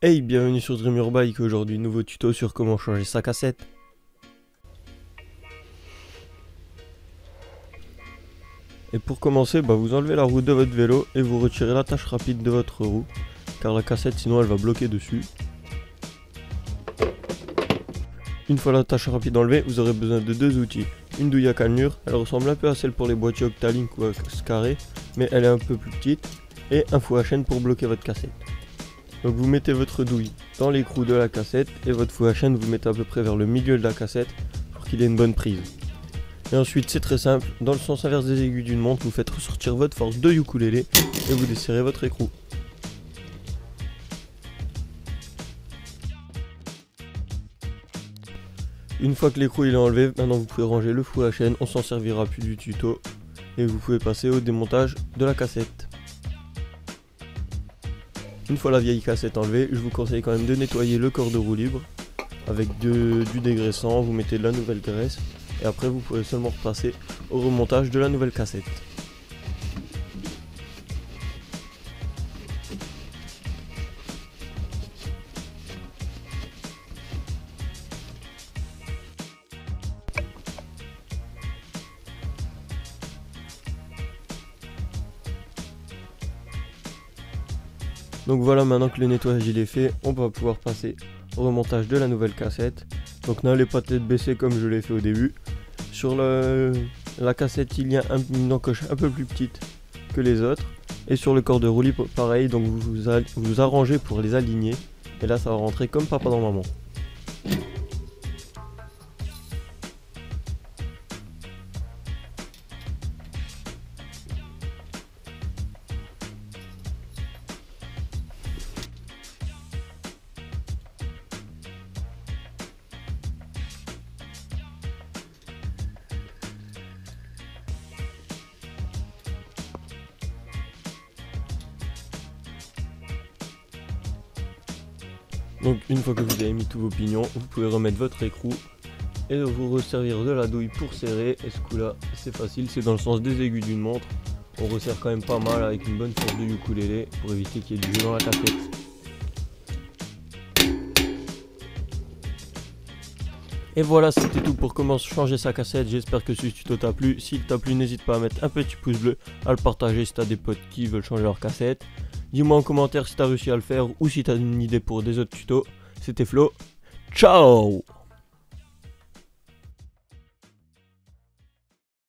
Hey, bienvenue sur Dream Your Bike, aujourd'hui nouveau tuto sur comment changer sa cassette. Et pour commencer, vous enlevez la roue de votre vélo et vous retirez l'attache rapide de votre roue, car la cassette sinon elle va bloquer dessus. Une fois l'attache rapide enlevée, vous aurez besoin de deux outils. Une douille à cannelure, elle ressemble un peu à celle pour les boîtiers Octalink ou Scaré, mais elle est un peu plus petite, et un fou à chaîne pour bloquer votre cassette. Donc vous mettez votre douille dans l'écrou de la cassette et votre fou à chaîne vous mettez à peu près vers le milieu de la cassette pour qu'il ait une bonne prise. Et ensuite c'est très simple, dans le sens inverse des aiguilles d'une montre, vous faites ressortir votre force de ukulélé et vous desserrez votre écrou. Une fois que l'écrou il est enlevé, maintenant vous pouvez ranger le fou à chaîne, on s'en servira plus du tuto et vous pouvez passer au démontage de la cassette. Une fois la vieille cassette enlevée, je vous conseille quand même de nettoyer le corps de roue libre avec du dégraissant, vous mettez de la nouvelle graisse et après vous pouvez seulement repasser au remontage de la nouvelle cassette. Donc voilà, maintenant que le nettoyage il est fait, on va pouvoir passer au remontage de la nouvelle cassette. Donc n'allez pas tête baissée comme je l'ai fait au début. Sur la cassette il y a une encoche un peu plus petite que les autres. Et sur le corps de roue libre pareil, donc vous arrangez pour les aligner. Et là ça va rentrer comme papa dans maman. Donc une fois que vous avez mis tous vos pignons, vous pouvez remettre votre écrou et vous resservir de la douille pour serrer. Et ce coup là c'est facile, c'est dans le sens des aiguilles d'une montre. On resserre quand même pas mal avec une bonne force de ukulélé pour éviter qu'il y ait du jeu dans la cassette. Et voilà, c'était tout pour comment changer sa cassette. J'espère que ce tuto t'a plu. S'il t'a plu, n'hésite pas à mettre un petit pouce bleu, à le partager si t'as des potes qui veulent changer leur cassette. Dis-moi en commentaire si t'as réussi à le faire ou si t'as une idée pour des autres tutos. C'était Flo. Ciao!